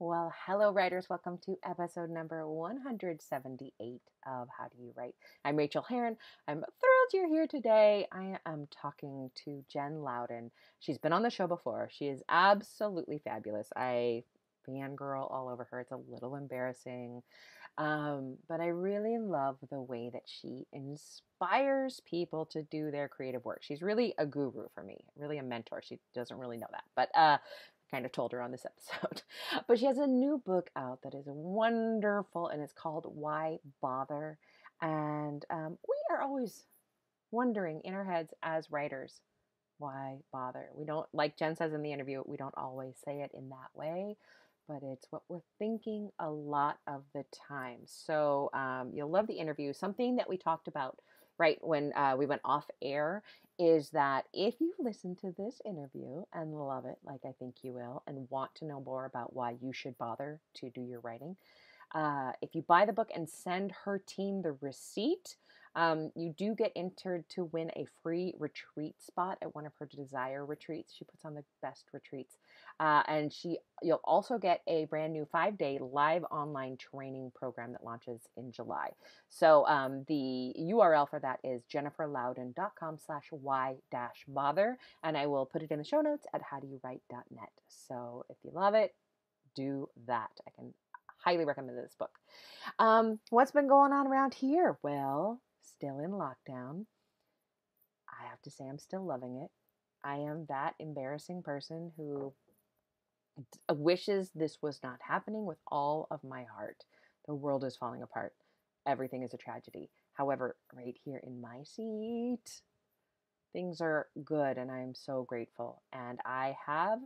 Well, hello, writers. Welcome to episode number 178 of How Do You Write? I'm Rachael Herron. I'm thrilled you're here today. I am talking to Jen Louden. She's been on the show before. She is absolutely fabulous. I fangirl all over her. It's a little embarrassing, but I really love the way that she inspires people to do their creative work. She's really a guru for me, really a mentor. She doesn't really know that, but kind of told her on this episode. But she has a new book out that is wonderful, and it's called Why Bother? And we are always wondering in our heads as writers, why bother? We don't, like Jen says in the interview, we don't always say it in that way, but it's what we're thinking a lot of the time. So you'll love the interview. Something that we talked about right when we went off air is that if you listen to this interview and love it, like I think you will, and want to know more about why you should bother to do your writing, if you buy the book and send her team the receipt, you do get entered to win a free retreat spot at one of her desire retreats. She puts on the best retreats. And you'll also get a brand new 5-day live online training program that launches in July. So the URL for that is jenniferlouden.com/y-bother. And I will put it in the show notes at howdoyouwrite.net. So if you love it, do that. I can highly recommend this book. What's been going on around here? Well, still in lockdown. I have to say I'm still loving it. I am that embarrassing person who wishes this was not happening with all of my heart. The world is falling apart. Everything is a tragedy. However, right here in my seat, things are good and I am so grateful. And I have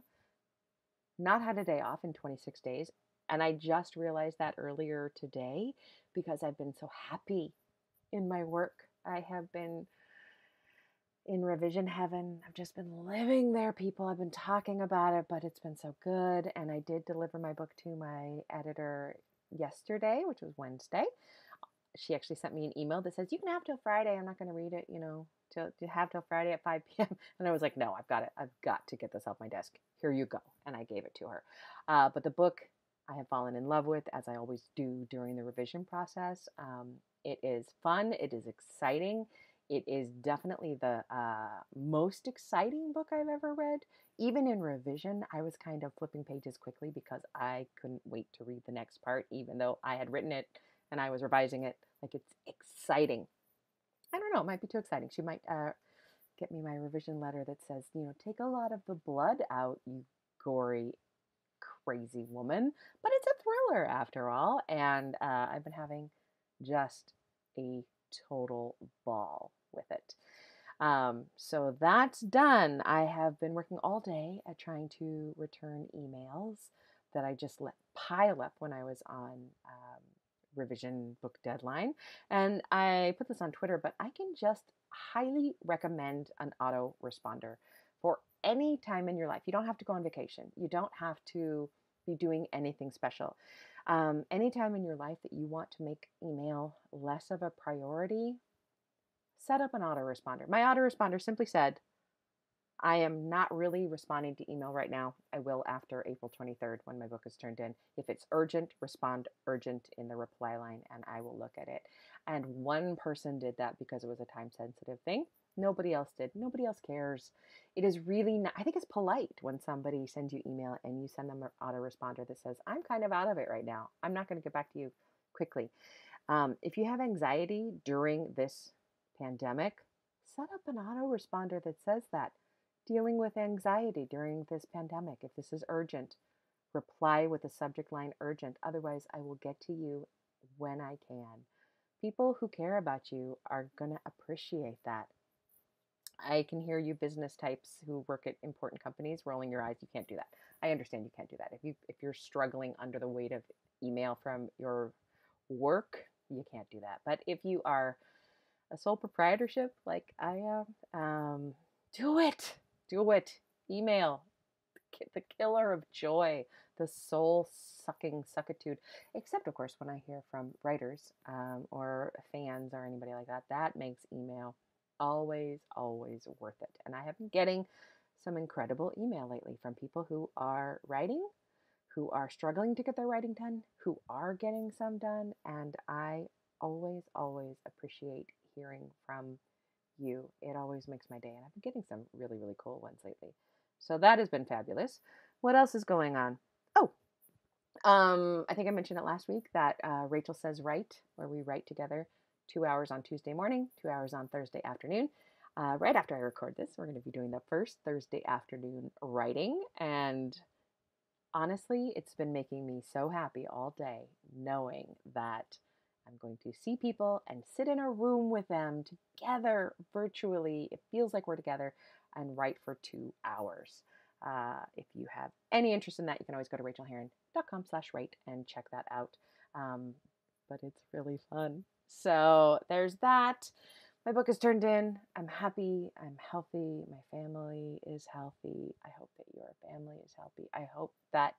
not had a day off in 26 days. And I just realized that earlier today because I've been so happy in my work. I have been in revision heaven. I've just been living there, people. I've been talking about it, but it's been so good. And I did deliver my book to my editor yesterday, which was Wednesday. She actually sent me an email that says, you can have till Friday. I'm not going to read it, to have till Friday at 5 p.m. And I was like, no, I've got to get this off my desk. Here you go. And I gave it to her. But the book I have fallen in love with, as I always do during the revision process. It is fun. It is exciting. It is definitely the most exciting book I've ever read. Even in revision, I was kind of flipping pages quickly because I couldn't wait to read the next part, even though I had written it and I was revising it. Like, it's exciting. I don't know. It might be too exciting. She might get me my revision letter that says, take a lot of the blood out, you gory, crazy woman. But it's a thriller after all. And I've been having just a total ball with it. So that's done. I have been working all day at trying to return emails that I just let pile up when I was on revision book deadline. And I put this on Twitter, but I can just highly recommend an autoresponder for any time in your life. You don't have to go on vacation. You don't have to be doing anything special. Anytime in your life that you want to make email less of a priority, set up an autoresponder. My autoresponder simply said, I am not really responding to email right now. I will after April 23rd when my book is turned in. If it's urgent, respond urgent in the reply line and I will look at it. And one person did that because it was a time sensitive thing. Nobody else did. Nobody else cares. It is really not, I think it's polite when somebody sends you email and you send them an autoresponder that says, I'm kind of out of it right now. I'm not going to get back to you quickly. If you have anxiety during this pandemic, set up an autoresponder that says that. Dealing with anxiety during this pandemic. If this is urgent, reply with the subject line urgent. Otherwise, I will get to you when I can. People who care about you are going to appreciate that. I can hear you business types who work at important companies rolling your eyes. You can't do that. I understand you can't do that. If you're struggling under the weight of email from your work, you can't do that. But if you are a sole proprietorship like I am, do it. Do it. Email. The killer of joy. The soul-sucking suckitude. Except, of course, when I hear from writers or fans or anybody like that. That makes email always, always worth it. And I have been getting some incredible email lately from people who are writing, who are struggling to get their writing done, who are getting some done. And I always, always appreciate hearing from you. It always makes my day. And I've been getting some really, really cool ones lately. So that has been fabulous. What else is going on? Oh, I think I mentioned it last week that Rachael Says Write, where we write together 2 hours on Tuesday morning, 2 hours on Thursday afternoon. Right after I record this, we're going to be doing the first Thursday afternoon writing. And honestly, it's been making me so happy all day knowing that I'm going to see people and sit in a room with them together virtually. It feels like we're together and write for 2 hours. If you have any interest in that, you can always go to rachaelherron.com/write and check that out. But it's really fun. So there's that. My book is turned in. I'm happy. I'm healthy. My family is healthy. I hope that your family is healthy. I hope that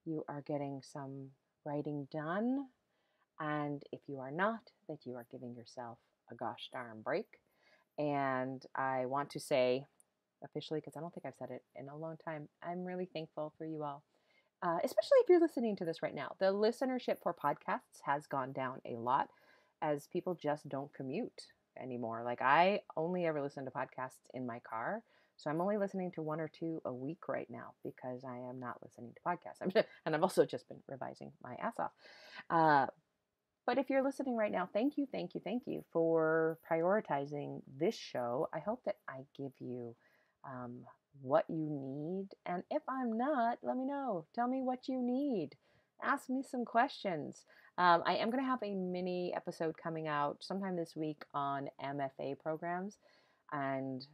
you are getting some writing done. And if you are not, that you are giving yourself a gosh darn break. And I want to say officially, because I don't think I've said it in a long time, I'm really thankful for you all, especially if you're listening to this right now. The listenership for podcasts has gone down a lot as people just don't commute anymore. Like, I only ever listen to podcasts in my car. So I'm only listening to 1 or 2 a week right now because I am not listening to podcasts. And I've also just been revising my ass off. But if you're listening right now, thank you, thank you, thank you for prioritizing this show. I hope that I give you what you need. And if I'm not, let me know. Tell me what you need. Ask me some questions. I am going to have a mini episode coming out sometime this week on MFA programs and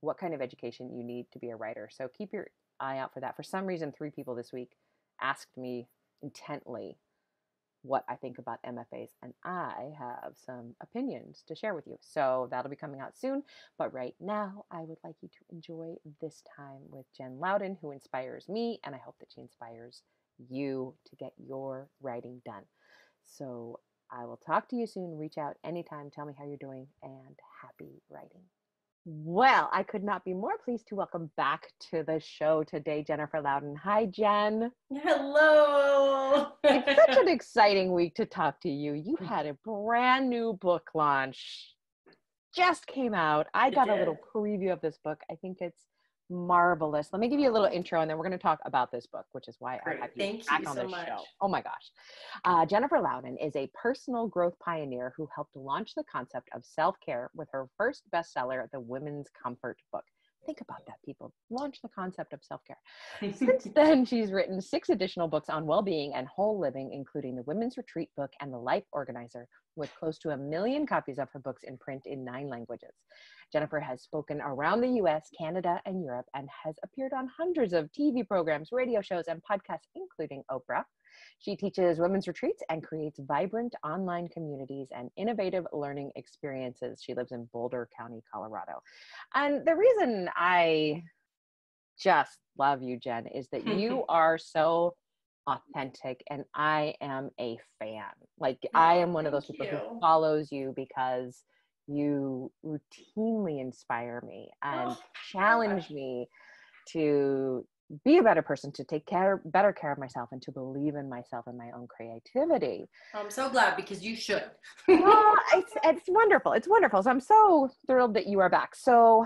what kind of education you need to be a writer. So keep your eye out for that. For some reason, 3 people this week asked me intently what I think about MFAs, and I have some opinions to share with you. So that'll be coming out soon. But right now, I would like you to enjoy this time with Jen Louden, who inspires me, and I hope that she inspires you to get your writing done. So I will talk to you soon. Reach out anytime. Tell me how you're doing, and happy writing. Well, I could not be more pleased to welcome back to the show today, Jennifer Louden. Hi, Jen. Hello. It's such an exciting week to talk to you. You had a brand new book launch. Just came out. I got a little preview of this book. I think it's marvelous. Let me give you a little intro, and then we're going to talk about this book, which is why I have you back on this show. Oh my gosh. Jennifer Louden is a personal growth pioneer who helped launch the concept of self-care with her first bestseller, The Women's Comfort Book. Think about that, people. Launch the concept of self-care. Since then, she's written 6 additional books on well-being and whole living, including the Women's Retreat book and The Life Organizer, with close to 1 million copies of her books in print in 9 languages. Jennifer has spoken around the US, Canada, and Europe, and has appeared on hundreds of TV programs, radio shows, and podcasts, including Oprah. She teaches women's retreats and creates vibrant online communities and innovative learning experiences. She lives in Boulder County, Colorado. And the reason I just love you, Jen, is that you are so authentic, and I am a fan. Like, I am one of those people who follows you because you routinely inspire me and challenge me to be a better person, to take better care of myself, and to believe in myself and my own creativity. I'm so glad, because you should. It's wonderful. It's wonderful. So I'm so thrilled that you are back. So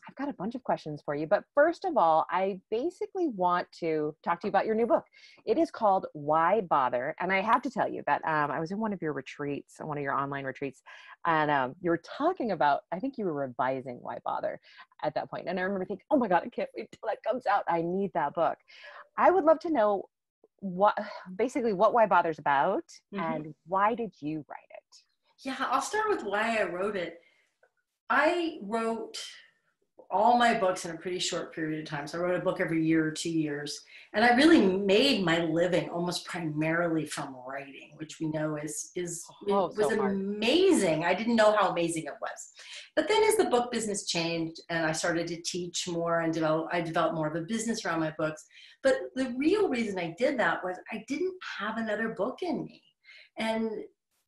I've got a bunch of questions for you, but first of all, I basically want to talk to you about your new book. It is called Why Bother? And I have to tell you that I was in one of your retreats, one of your online retreats, and you were talking about, I think you were revising Why Bother at that point. And I remember thinking, oh my God, I can't wait till that comes out. I need that book. I would love to know what Why Bother is about, and why did you write it? Yeah, I'll start with why I wrote it. I wrote all my books in a pretty short period of time. So I wrote a book every year or 2 years. And I really made my living almost primarily from writing, which we know was amazing. I didn't know how amazing it was. But then as the book business changed and I started to teach more and I developed more of a business around my books. But the real reason I did that was I didn't have another book in me. And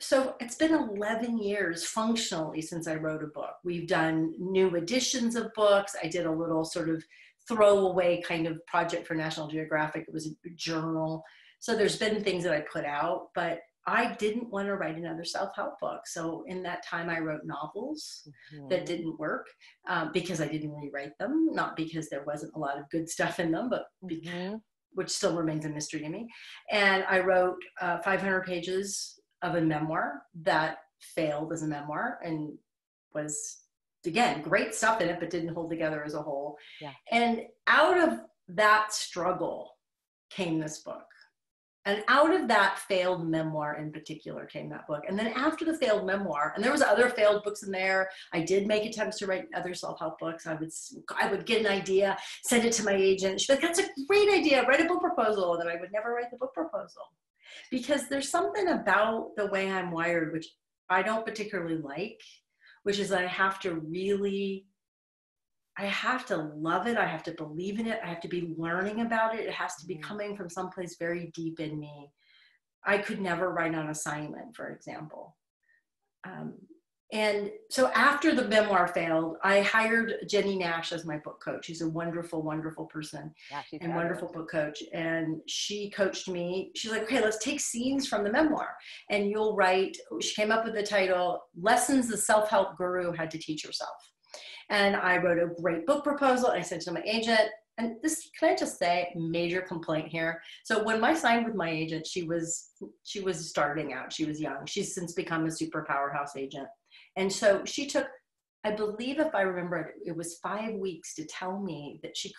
so it's been 11 years functionally since I wrote a book. We've done new editions of books. I did a little sort of throwaway kind of project for National Geographic. It was a journal. So there's been things that I put out, but I didn't want to write another self-help book. So in that time, I wrote novels that didn't work because I didn't rewrite them, not because there wasn't a lot of good stuff in them, but which still remains a mystery to me. And I wrote 500 pages of a memoir that failed as a memoir and was, again, great stuff in it, but didn't hold together as a whole. Yeah. And out of that struggle came this book. And out of that failed memoir in particular came that book. And then after the failed memoir, and there was other failed books in there, I did make attempts to write other self-help books. I would get an idea, send it to my agent. She'd be like, that's a great idea, write a book proposal. And then I would never write the book proposal. Because there's something about the way I'm wired, which I don't particularly like, which is I have to love it. I have to believe in it. I have to be learning about it. It has to be coming from someplace very deep in me. I could never write on assignment, for example. And so after the memoir failed, I hired Jenny Nash as my book coach. She's a wonderful, wonderful person and wonderful book coach. And she coached me. She's like, okay, let's take scenes from the memoir and you'll write. She came up with the title, Lessons the Self-Help Guru Had to Teach Herself. And I wrote a great book proposal. And I sent it to my agent. And this, can I just say, major complaint here. So when I signed with my agent, she was starting out. She was young. She's since become a super powerhouse agent. And so she took, I believe if I remember it, it was 5 weeks to tell me that she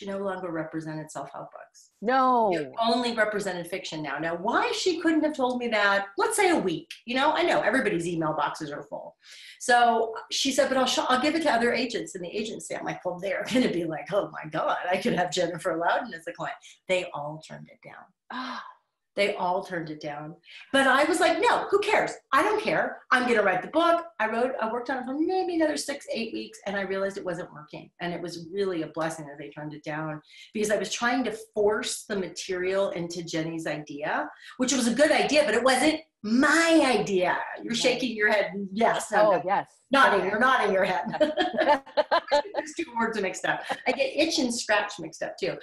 no longer represented self-help books. No. She only represented fiction now. Now, why she couldn't have told me that, let's say a week, I know everybody's email boxes are full. So she said, but I'll give it to other agents in the agency. I'm like, well, they're going to be like, oh my God, I could have Jennifer Louden as a client. They all turned it down. They all turned it down. But I was like, no, who cares? I don't care. I'm going to write the book. I worked on it for maybe another 6-8 weeks, and I realized it wasn't working. And it was really a blessing that they turned it down because I was trying to force the material into Jenny's idea, which was a good idea, but it wasn't my idea. You're shaking your head. Yes. Yes. Nodding. You're nodding your head. There's two words mixed up. I get itch and scratch mixed up too.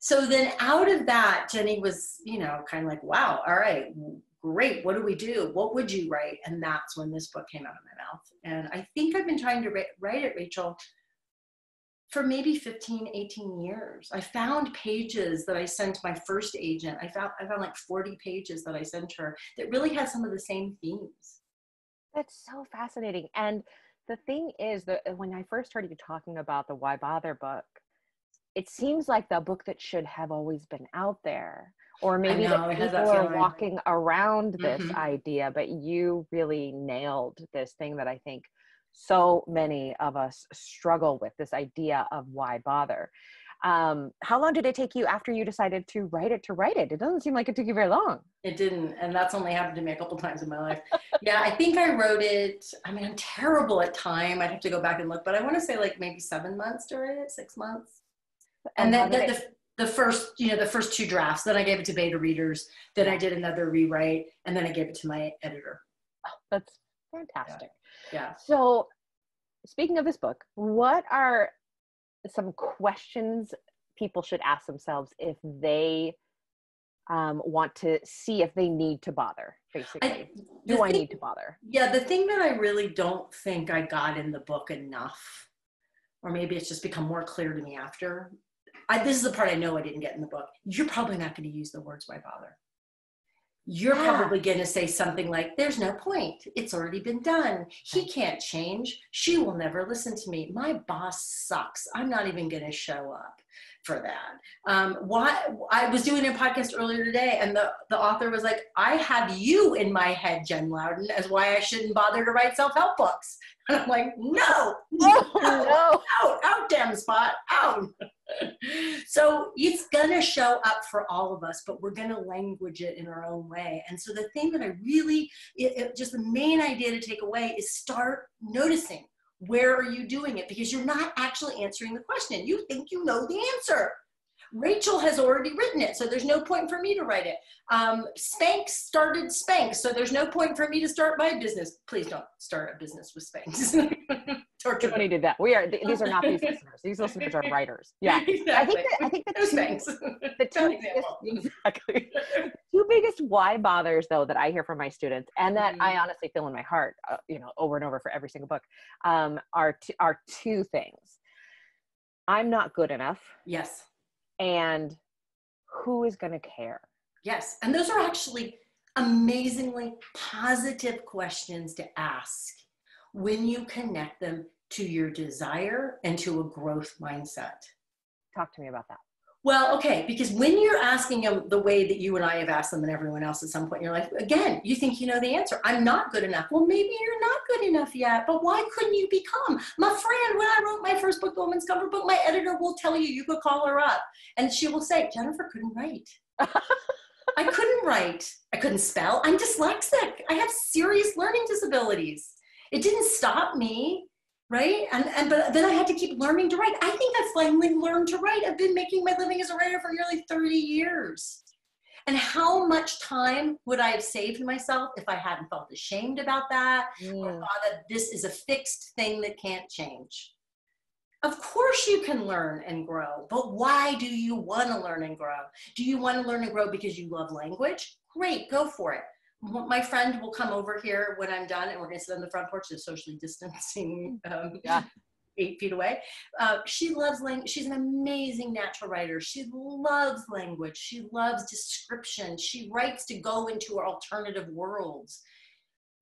So then out of that, Jenny was, kind of like, wow, all right, great. What do we do? What would you write? And that's when this book came out of my mouth. And I think I've been trying to write it, Rachel, for maybe 15, 18 years. I found pages that I sent my first agent. I found like 40 pages that I sent her that really had some of the same themes. That's so fascinating. And the thing is that when I first started talking about the Why Bother book, it seems like the book that should have always been out there, or maybe that people are walking around this idea, but you really nailed this thing that I think so many of us struggle with, this idea of why bother. How long did it take you after you decided to write it? It doesn't seem like it took you very long. It didn't. And that's only happened to me a couple times in my life. Yeah, I think I wrote it. I mean, I'm terrible at time. I'd have to go back and look, but I want to say like maybe 7 months to write it, 6 months. And then the first 2 drafts, then I gave it to beta readers, then I did another rewrite, and then I gave it to my editor. Oh, that's fantastic. Yeah. So speaking of this book, what are some questions people should ask themselves if they want to see if they need to bother, basically? I need to bother? Yeah, the thing that I really don't think I got in the book enough, or maybe it's just become more clear to me after, this is the part I know I didn't get in the book. You're probably not going to use the words why bother. You're probably going to say something like, there's no point. It's already been done. He can't change. She will never listen to me. My boss sucks. I'm not even going to show up for that. I was doing a podcast earlier today, and the author was like, I have you in my head, Jen Louden, as why I shouldn't bother to write self-help books. And I'm like, no, out, damn spot, out. So it's gonna show up for all of us, but we're gonna language it in our own way. And so the thing that I really, just the main idea to take away is start noticing, where are you doing it? Because you're not actually answering the question. You think you know the answer. Rachel has already written it, so there's no point for me to write it. Spanx started Spanx, so there's no point for me to start my business. Please don't start a business with Spanx. We don't need to do that. These are not these listeners. These listeners are writers. Yeah. Exactly. I think no Spanx. the two biggest why bothers though that I hear from my students, and that I honestly feel in my heart, over and over for every single book, are two things. I'm not good enough. Yes. And who is going to care? Yes. And those are actually amazingly positive questions to ask when you connect them to your desire and to a growth mindset. Talk to me about that. Well, okay, because when you're asking them the way that you and I have asked them and everyone else at some point in your life, again, you think you know the answer. I'm not good enough. Well, maybe you're not good enough yet, but why couldn't you become? My friend, when I wrote my first book, The Woman's Comfort Book, my editor will tell you could call her up and she will say, Jennifer couldn't write. I couldn't write. I couldn't spell. I'm dyslexic. I have serious learning disabilities. It didn't stop me. Right? But then I had to keep learning to write. I think I finally learned to write. I've been making my living as a writer for nearly 30 years. And how much time would I have saved myself if I hadn't felt ashamed about that or thought that this is a fixed thing that can't change? Of course you can learn and grow, but why do you want to learn and grow? Do you want to learn and grow because you love language? Great, go for it. My friend will come over here when I'm done and we're going to sit on the front porch, just socially distancing 8 feet away. She loves language. She's an amazing natural writer. She loves language. She loves description. She writes to go into alternative worlds.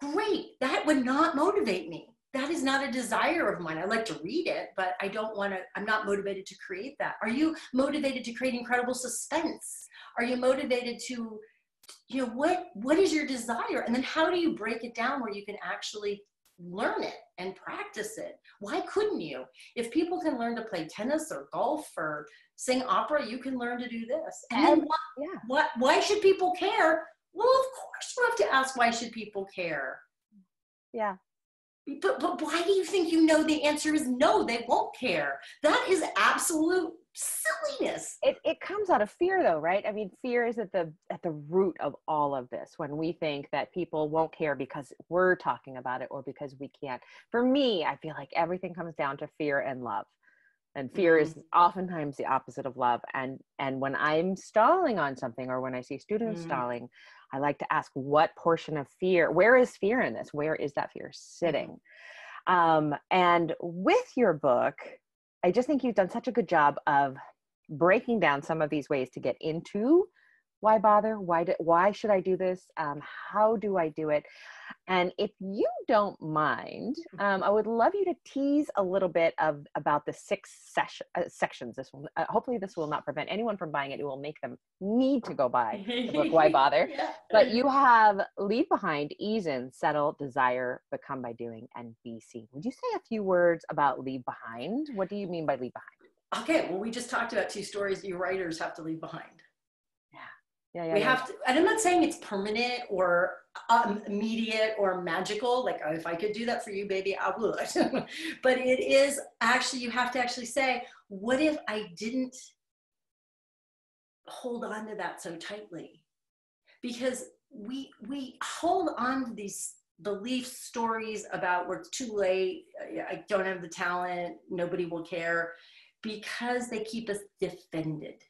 Great. That would not motivate me. That is not a desire of mine. I like to read it, but I'm not motivated to create that. Are you motivated to create incredible suspense? Are you motivated to what is your desire? And then how do you break it down where you can actually learn it and practice it? Why couldn't you? If people can learn to play tennis or golf or sing opera, you can learn to do this. And then why should people care? Well, of course you have to ask, why should people care? Yeah. But why do you think the answer is no, they won't care? That is absolute silliness. It comes out of fear though, right? I mean, fear is at the root of all of this, when we think that people won't care because we're talking about it or because we can't. For me, I feel like everything comes down to fear and love. And fear is oftentimes the opposite of love. And when I'm stalling on something, or when I see students stalling, I like to ask, what portion of fear, where is fear in this? Where is that fear sitting? And with your book, I just think you've done such a good job of breaking down some of these ways to get into why bother, why should I do this? How do I do it? And if you don't mind, I would love you to tease a little bit about the 6 sections. This will hopefully this will not prevent anyone from buying it. It will make them need to go buy the book, Why Bother? Yeah. But you have leave behind, ease in, settle, desire, become by doing, and be seen. Would you say a few words about leave behind? What do you mean by leave behind? Okay, well, we just talked about 2 stories you writers have to leave behind. We have to, and I'm not saying it's permanent or immediate or magical. Like, if I could do that for you, baby, I would. But it is actually, you have to actually say, what if I didn't hold on to that so tightly? Because we hold on to these belief stories about where it's too late, I don't have the talent, nobody will care, because they keep us defended.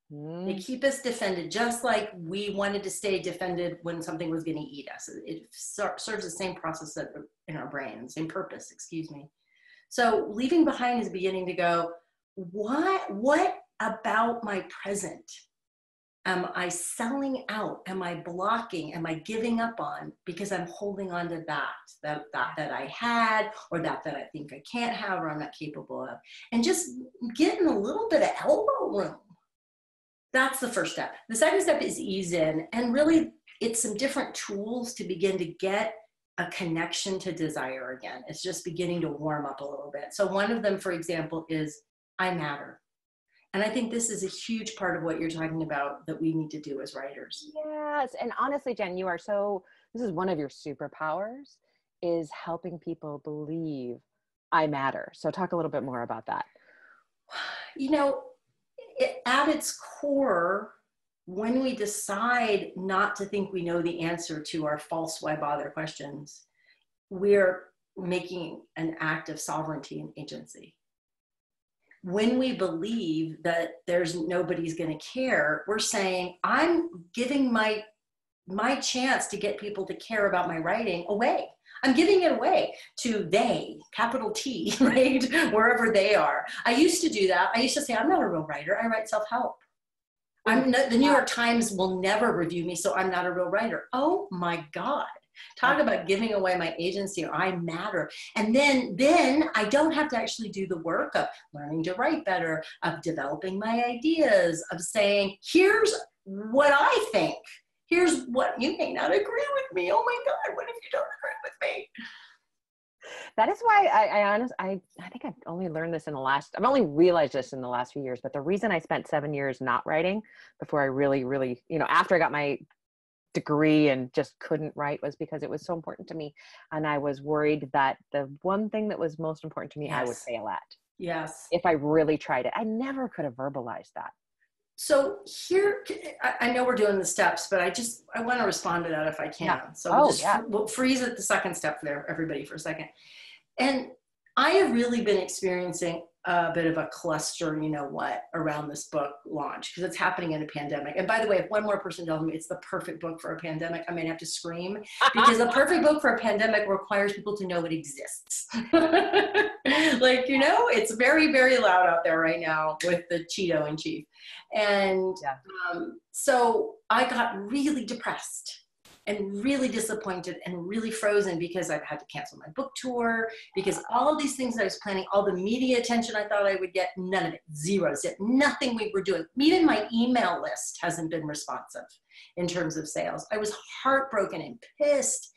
They keep us defended, just like we wanted to stay defended when something was going to eat us. It serves the same process in our brain, same purpose, excuse me. So leaving behind is beginning to go, what about my present am I selling out? Am I blocking? Am I giving up on because I'm holding on to that I had, or that I think I can't have, or I'm not capable of? And just getting a little bit of elbow room. That's the first step. The second step is ease in, and really it's some different tools to begin to get a connection to desire again. It's just beginning to warm up a little bit. So one of them, for example, is I matter. And I think this is a huge part of what you're talking about that we need to do as writers. Yes. And honestly, Jen, this is one of your superpowers, is helping people believe I matter. So talk a little bit more about that. at its core, when we decide not to think we know the answer to our false why bother questions, we're making an act of sovereignty and agency. When we believe that there's nobody's going to care, we're saying, I'm giving my chance to get people to care about my writing away. I'm giving it away to they, capital T, right? Wherever they are. I used to do that. I used to say, I'm not a real writer. I write self-help. The New York Times will never review me, so I'm not a real writer. Oh my God. Talk about giving away my agency, or I matter. And then I don't have to actually do the work of learning to write better, of developing my ideas, of saying, here's what I think. Here's what you may not agree with me. Oh my God, what if you don't agree with me? That is why I think I've only learned this I've only realized this in the last few years, but the reason I spent 7 years not writing before I really, really, after I got my degree and just couldn't write was because it was so important to me. And I was worried that the one thing that was most important to me, I would fail at. Yes. If I really tried it. I never could have verbalized that. So here, I know we're doing the steps, but I want to respond to that if I can. Yeah. So we'll freeze at the second step for everybody for a second. And I have really been experiencing a bit of a cluster, around this book launch, because it's happening in a pandemic. And by the way, if one more person tells me it's the perfect book for a pandemic, I may have to scream, because the perfect book for a pandemic requires people to know it exists. It's very, very loud out there right now with the Cheeto in chief. And so I got really depressed and really disappointed and really frozen, because I've had to cancel my book tour, because all of these things that I was planning, all the media attention I thought I would get, none of it, zero, nothing we were doing. Even my email list hasn't been responsive in terms of sales. I was heartbroken and pissed.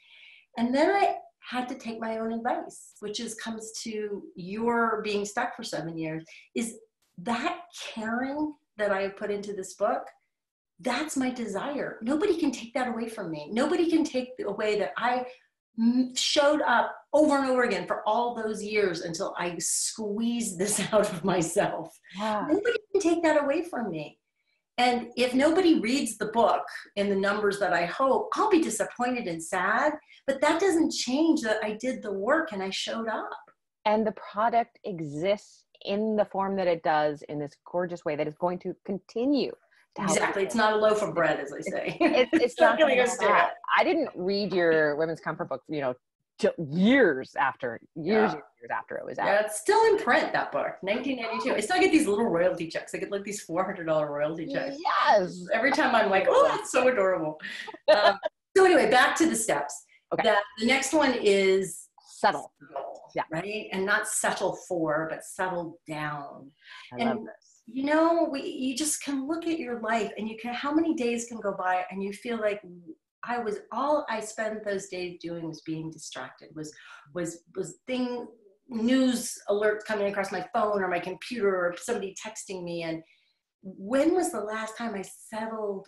And then I had to take my own advice, which comes to your being stuck for 7 years, is that caring that I have put into this book. That's my desire. Nobody can take that away from me. Nobody can take away that I showed up over and over again for all those years until I squeezed this out of myself. Yeah. Nobody can take that away from me. And if nobody reads the book in the numbers that I hope, I'll be disappointed and sad, but that doesn't change that I did the work and I showed up. And the product exists in the form that it does, in this gorgeous way that is going to continue. Exactly. It's not a loaf of bread, as I say. It's not going to go stale. I didn't read your women's comfort book, years after it was out. Yeah, it's still in print, that book, 1992. I still get these little royalty checks. I get like these $400 royalty checks. Yes. Every time I'm like, oh, that's so adorable. So anyway, back to the steps. Okay. The next one is settle. Yeah. Right? And not settle for, but settle down. I love this. You just can look at your life, and how many days can go by and you feel like all I spent those days doing was being distracted, was news alerts coming across my phone or my computer, or somebody texting me. And when was the last time I settled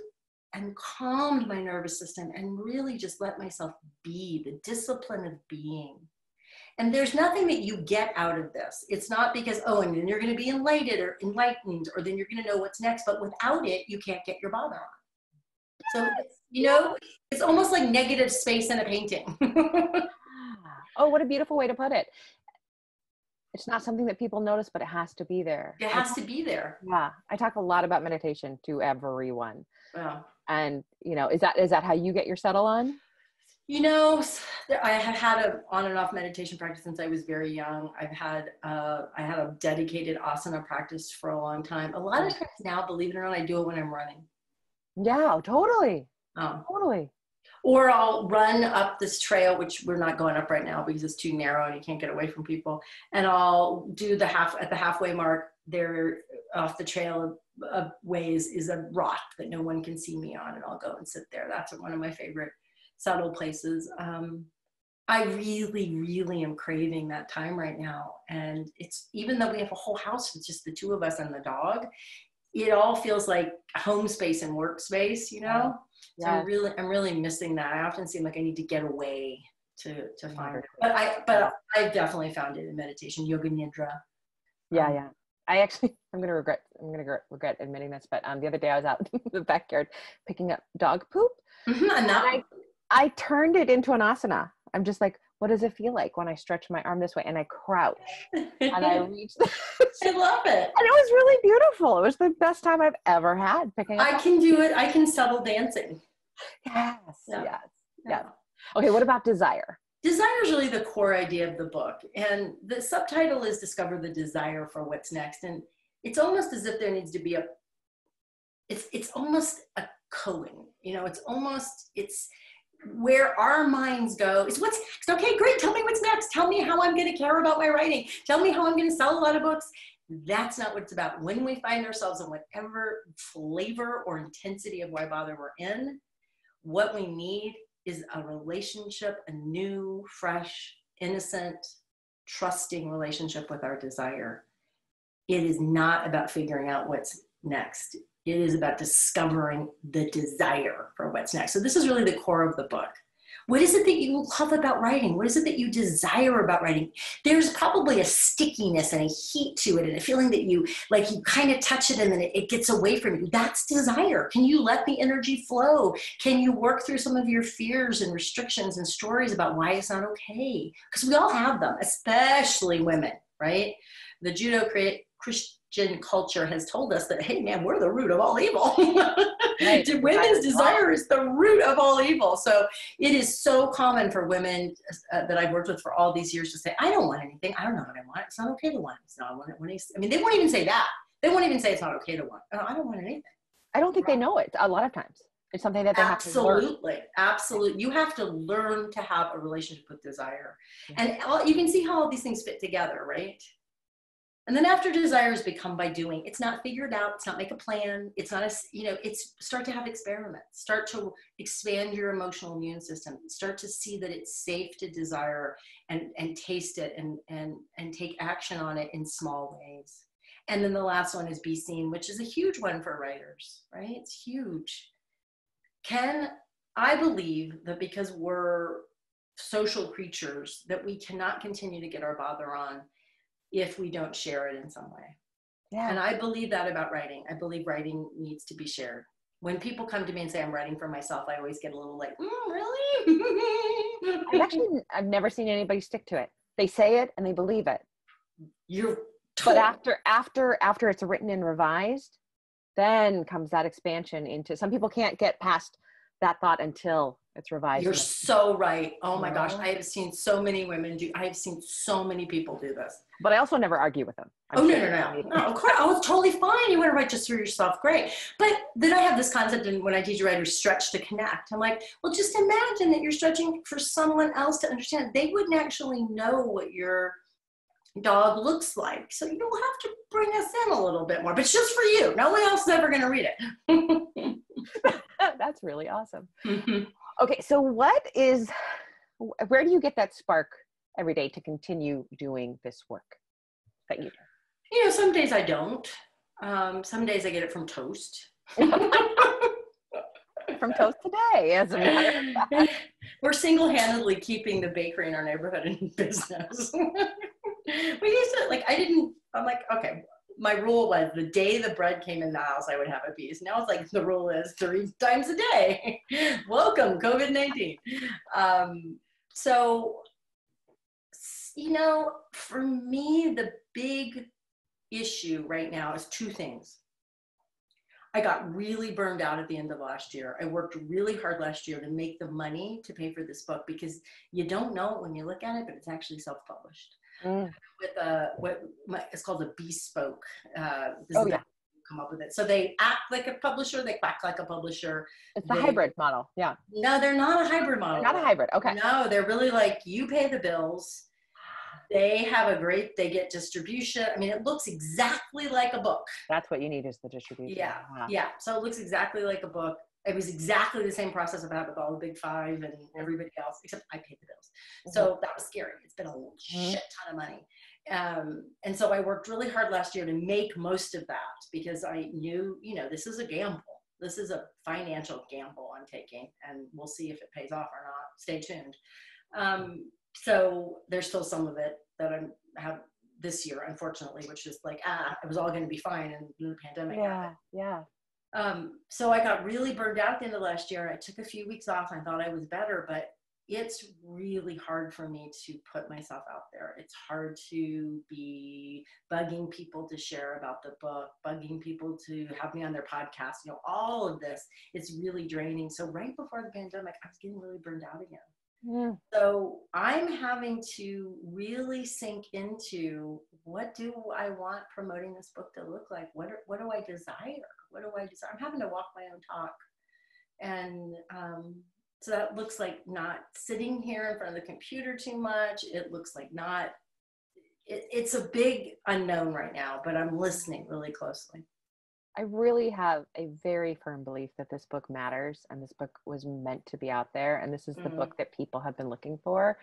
and calmed my nervous system and really just let myself be, the discipline of being? And there's nothing that you get out of this. It's not because, and then you're going to be enlightened, or then you're going to know what's next. But without it, you can't get your bother on. So, it's almost like negative space in a painting. Oh, what a beautiful way to put it. It's not something that people notice, but it has to be there. It has to be there. Yeah. I talk a lot about meditation to everyone. Wow. And, is that how you get your settle on? I have had an on and off meditation practice since I was very young. I had a dedicated asana practice for a long time. A lot of times now, believe it or not, I do it when I'm running. Yeah, totally. Totally. Or I'll run up this trail, which we're not going up right now because it's too narrow and you can't get away from people. And I'll do at the halfway mark there off the trail of ways is a rock that no one can see me on. And I'll go and sit there. That's one of my favorite subtle places. I really, really am craving that time right now. And it's, even though we have a whole house with just the two of us and the dog, it all feels like home space and workspace, Yeah. So I'm really missing that. I often seem like I need to get away to find it. But I definitely found it in meditation, yoga nidra. Yeah. I'm going to regret admitting this, but the other day I was out in the backyard picking up dog poop, And and I turned it into an asana. I'm just like, what does it feel like when I stretch my arm this way and I crouch and I reach this? I love it. And it was really beautiful. It was the best time I've ever had picking up. I can do it. I can settle dancing. Yes, Yeah. yes, Yeah. yes. Okay, what about desire? Desire is really the core idea of the book. And the subtitle is Discover the Desire for What's Next. And it's almost as if there needs to be it's almost a coding, it's where our minds go. It's what's next. Okay, great. Tell me what's next. Tell me how I'm going to care about my writing. Tell me how I'm going to sell a lot of books. That's not what it's about. When we find ourselves in whatever flavor or intensity of why bother we're in, what we need is a relationship, a new, fresh, innocent, trusting relationship with our desire. It is not about figuring out what's next. It is about discovering the desire for what's next. So this is really the core of the book. What is it that you love about writing? What is it that you desire about writing? There's probably a stickiness and a heat to it and a feeling that you kind of touch it and then it gets away from you. That's desire. Can you let the energy flow? Can you work through some of your fears and restrictions and stories about why it's not okay? Because we all have them, especially women, right? The Judeo-Christian culture has told us that, hey man, we're the root of all evil. Right. Women's desire is the root of all evil. So it is so common for women that I've worked with for all these years to say, I don't want anything. I don't know what I want. It's not okay to want. It's not, I mean, they won't even say that. They won't even say it's not okay to want. I don't want anything. I don't think they know it a lot of times. It's something that they have to learn. Absolutely. You have to learn to have a relationship with desire. And you can see how all these things fit together, right? And then after desire is become by doing. It's not figured out. It's not make a plan. It's not it's start to have experiments. Start to expand your emotional immune system. Start to see that it's safe to desire and taste it and take action on it in small ways. And then the last one is be seen, which is a huge one for writers, right? It's huge. I believe that because we're social creatures, that we cannot continue to get our bother on if we don't share it in some way. Yeah. And I believe that about writing. I believe writing needs to be shared. When people come to me and say, I'm writing for myself, I always get a little like, really? I've never seen anybody stick to it. They say it and they believe it. But after it's written and revised, then comes that expansion into, some people can't get past that thought until it's revised. You're so right. Oh my gosh. I have seen so many women I have seen so many people do this. But I also never argue with them. No, of course. Oh, it's totally fine. You want to write just for yourself. Great. But then I have this concept, and when I teach writers stretch to connect, I'm like, well, just imagine that you're stretching for someone else to understand. They wouldn't actually know what your dog looks like. So you'll have to bring us in a little bit more, but it's just for you. No one else is ever going to read it. That's really awesome. Mm-hmm. Okay. So where do you get that spark every day to continue doing this work that you do? Some days I don't. Some days I get it from toast. From toast today, as a matter of fact. We're single-handedly keeping the bakery in our neighborhood in business. We used to, I'm like, okay, my rule was the day the bread came in the house, I would have a piece. Now it's like the rule is 3 times a day. Welcome, COVID-19. So, for me, the big issue right now is 2 things. I got really burned out at the end of last year. I worked really hard last year to make the money to pay for this book, because you don't know it when you look at it, but it's actually self-published. With it's called a bespoke. Come up with it. So they act like a publisher, they quack like a publisher. It's the hybrid model. Yeah. No, they're not a hybrid model. They're not a hybrid. Okay. No, they're really like, you pay the bills. They get distribution. I mean, it looks exactly like a book. That's what you need, is the distribution. Yeah. Wow. Yeah. So it looks exactly like a book. It was exactly the same process I've had with all the big 5 and everybody else, except I paid the bills. So that was scary. It's been a shit ton of money. And so I worked really hard last year to make most of that, because I knew, this is a gamble. This is a financial gamble I'm taking, and we'll see if it pays off or not. Stay tuned. So there's still some of it that I have this year, unfortunately, which is like, it was all going to be fine. And the pandemic happened. Yeah. So I got really burned out at the end of last year. I took a few weeks off. I thought I was better, but it's really hard for me to put myself out there. It's hard to be bugging people to share about the book, bugging people to have me on their podcast, all of this. It's really draining. So right before the pandemic, I was getting really burned out again. Yeah. So I'm having to really sink into, what do I want promoting this book to look like? What do I desire? What do I desire? I'm having to walk my own talk. And so that looks like not sitting here in front of the computer too much. It looks like it's a big unknown right now, but I'm listening really closely. I really have a very firm belief that this book matters, and this book was meant to be out there. And this is the book that people have been looking for.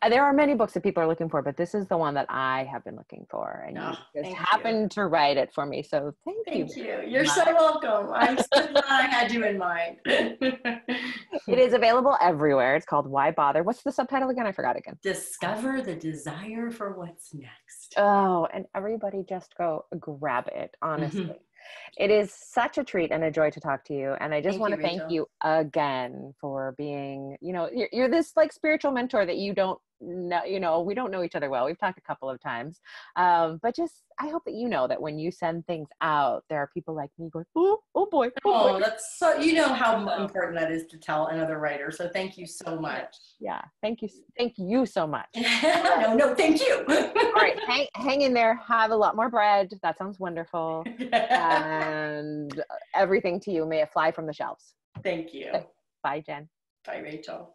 There are many books that people are looking for, but this is the one that I have been looking for. And you just happened to write it for me. So thank you. Thank you. You're so welcome. I'm so glad I had you in mind. It is available everywhere. It's called Why Bother? What's the subtitle again? I forgot again. Discover the desire for what's next. Oh, and everybody just go grab it, honestly. It is such a treat and a joy to talk to you. And I just want to thank you again for being, you're this like spiritual mentor that you don't know, we don't know each other well. We've talked a couple of times. But just, I hope that you know that when you send things out, there are people like me going, oh boy. That's so, how important that is to tell another writer. So thank you so much. Yeah. Thank you. Thank you so much. No, thank you. All right. Hang in there. Have a lot more bread. That sounds wonderful. And everything to you. May it fly from the shelves. Thank you. Bye, Jen. Bye, Rachel.